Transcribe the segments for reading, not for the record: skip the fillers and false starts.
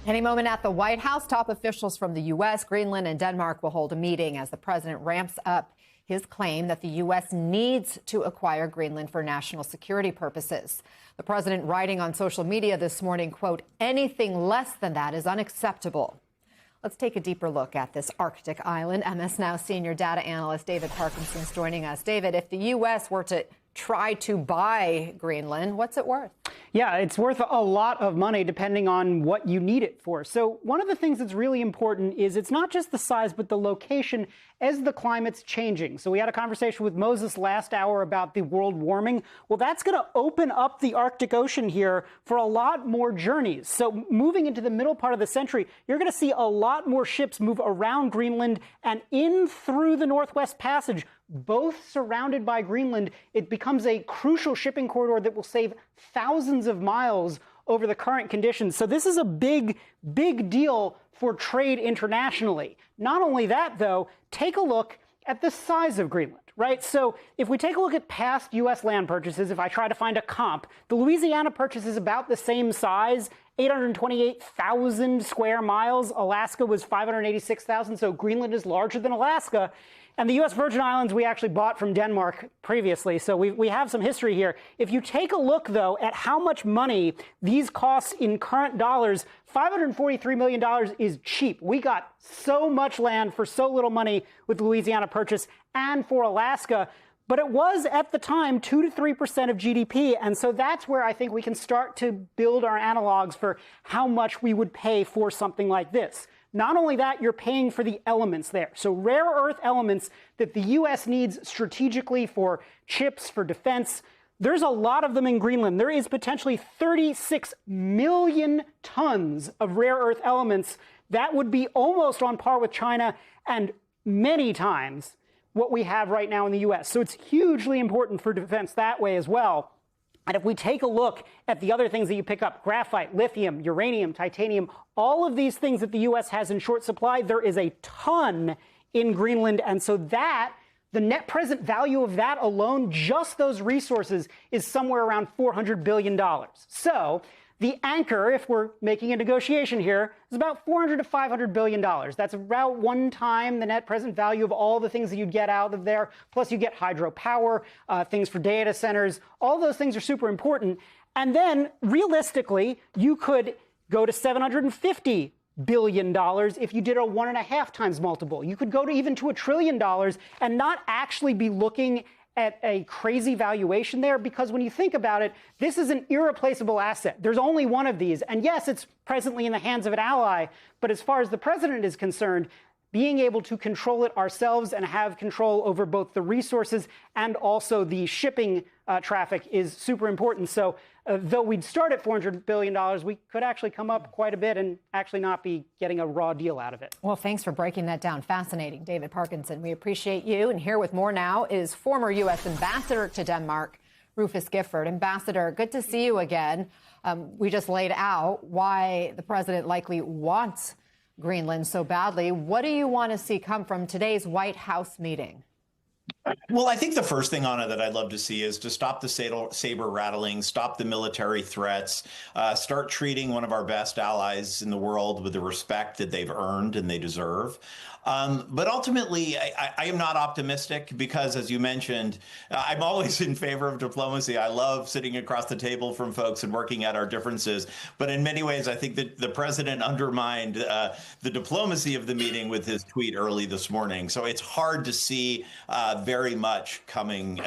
Any moment at the White House, top officials from the U.S., Greenland, and Denmark will hold a meeting as the president ramps up his claim that the U.S. needs to acquire Greenland for national security purposes. The president writing on social media this morning, quote, anything less than that is unacceptable. Let's take a deeper look at this Arctic island. MS Now senior data analyst David Parkinson is joining us. David, if the U.S. were to try to buy Greenland, what's it worth? Yeah, it's worth a lot of money depending on what you need it for. So one of the things that's really important is it's not just the size, but the location as the climate's changing. So we had a conversation with Moses last hour about the world warming. Well, that's going to open up the Arctic Ocean here for a lot more journeys. So moving into the middle part of the century, you're going to see a lot more ships move around Greenland and in through the Northwest Passage, both surrounded by Greenland. It becomes a crucial shipping corridor that will save thousands of miles over the current conditions. So this is a big deal for trade internationally. Not only that, though, take a look at the size of Greenland, right? So if we take a look at past U.S. land purchases, if I try to find a comp, the Louisiana purchase is about the same size, 828,000 square miles. Alaska was 586,000, so Greenland is larger than Alaska. And the U.S. Virgin Islands we actually bought from Denmark previously, so we have some history here. If you take a look, though, at how much money these cost in current dollars, $543 million is cheap. We got so much land for so little money with the Louisiana Purchase and for Alaska. But it was, at the time, 2 to 3% of GDP. And so that's where I think we can start to build our analogs for how much we would pay for something like this. Not only that, you're paying for the elements there. So rare earth elements that the U.S. needs strategically for chips, for defense. There's a lot of them in Greenland. There is potentially 36 million tons of rare earth elements. That would be almost on par with China and many times what we have right now in the U.S. So it's hugely important for defense that way as well. And if we take a look at the other things that you pick up, graphite, lithium, uranium, titanium, all of these things that the U.S. has in short supply, there is a ton in Greenland. And so that, the net present value of that alone, just those resources, is somewhere around $400 billion. So the anchor, if we're making a negotiation here, is about $400 to $500 billion. That's about 1 time the net present value of all the things that you'd get out of there. Plus you get hydropower, things for data centers. All those things are super important. And then realistically, you could go to $750 billion if you did a 1.5 times multiple. You could go to even to $1 trillion and not actually be looking at a crazy valuation there, because when you think about it, this is an irreplaceable asset. There's only one of these. And yes, it's presently in the hands of an ally. But as far as the president is concerned, being able to control it ourselves and have control over both the resources and also the shipping traffic is super important. So though we'd start at $400 billion, we could actually come up quite a bit and actually not be getting a raw deal out of it. Well, thanks for breaking that down. Fascinating, David Parkinson. We appreciate you. And here with more now is former U.S. Ambassador to Denmark, Rufus Gifford. Ambassador, good to see you again. We just laid out why the president likely wants Greenland so badly. What do you want to see come from today's White House meeting? Well, I think the first thing on it that I'd love to see is to stop the saber rattling, stop the military threats, start treating one of our best allies in the world with the respect that they've earned and they deserve. But ultimately, I am not optimistic because, as you mentioned, I'm always in favor of diplomacy. I love sitting across the table from folks and working at our differences. But in many ways, I think that the president undermined the diplomacy of the meeting with his tweet early this morning. So it's hard to see very much coming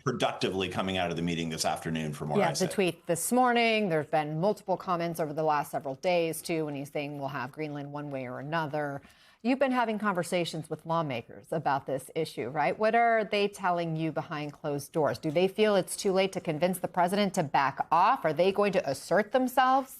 productively coming out of the meeting this afternoon from where I sit. The tweet this morning. There have been multiple comments over the last several days, too, when he's saying we'll have Greenland one way or another. You've been having conversations with lawmakers about this issue, right? What are they telling you behind closed doors? Do they feel it's too late to convince the president to back off? Are they going to assert themselves?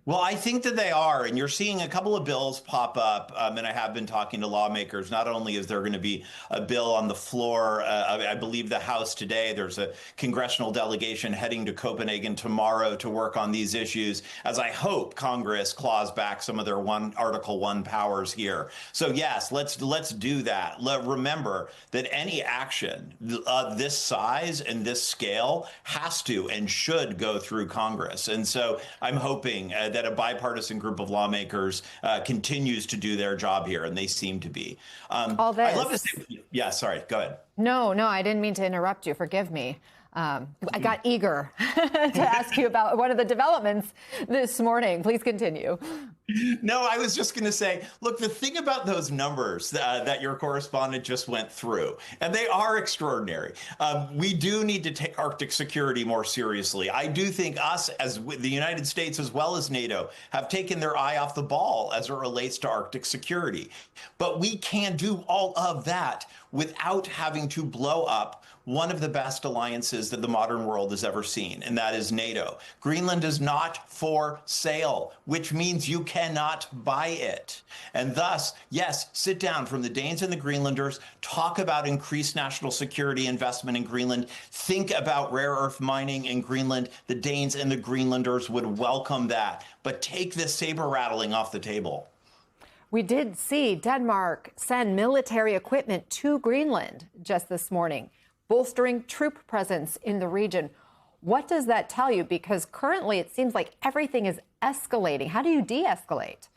Well, I think that they are, and you're seeing a couple of bills pop up, and I have been talking to lawmakers. Not only is there going to be a bill on the floor, I believe the House today, there's a congressional delegation heading to Copenhagen tomorrow to work on these issues, as I hope Congress claws back some of their Article 1 powers here. So yes, let's do that. Remember that any action this size and this scale has to and should go through Congress. And so I'm hoping that that a bipartisan group of lawmakers continues to do their job here, and they seem to be. All this. I'd love to say, yeah, sorry, go ahead. No, I didn't mean to interrupt you. Forgive me. I got eager to ask you about one of the developments this morning. Please continue. No, I was just going to say, look, the thing about those numbers that your correspondent just went through, and they are extraordinary. We do need to take Arctic security more seriously. I do think us, as the United States as well as NATO, have taken their eye off the ball as it relates to Arctic security. But we can do all of that without having to blow up one of the best alliances that the modern world has ever seen, and that is NATO. Greenland is not for sale, which means you cannot buy it. And thus, yes, sit down from the Danes and the Greenlanders, talk about increased national security investment in Greenland, think about rare earth mining in Greenland. The Danes and the Greenlanders would welcome that, but take this saber rattling off the table. We did see Denmark send military equipment to Greenland just this morning, bolstering troop presence in the region. What does that tell you? Because currently it seems like everything is escalating. How do you de-escalate?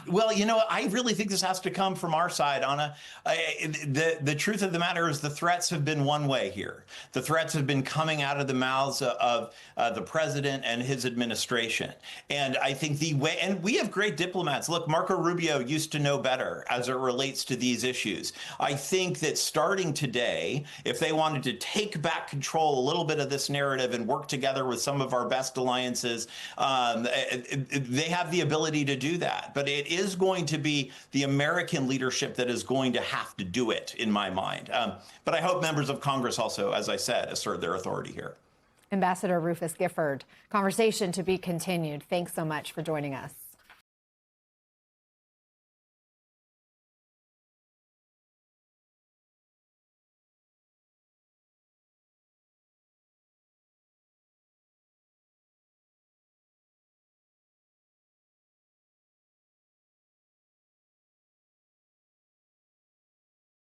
Well, you know, I really think this has to come from our side, Anna. The truth of the matter is the threats have been one way here. The threats have been coming out of the mouths of the president and his administration. And I think the way, and we have great diplomats. Look, Marco Rubio used to know better as it relates to these issues. I think that starting today, if they wanted to take back control a little bit of this narrative and work together with some of our best alliances, they have the ability to do that. But it is going to be the American leadership that is going to have to do it, in my mind. But I hope members of Congress also, as I said, assert their authority here. Ambassador Rufus Gifford, conversation to be continued. Thanks so much for joining us.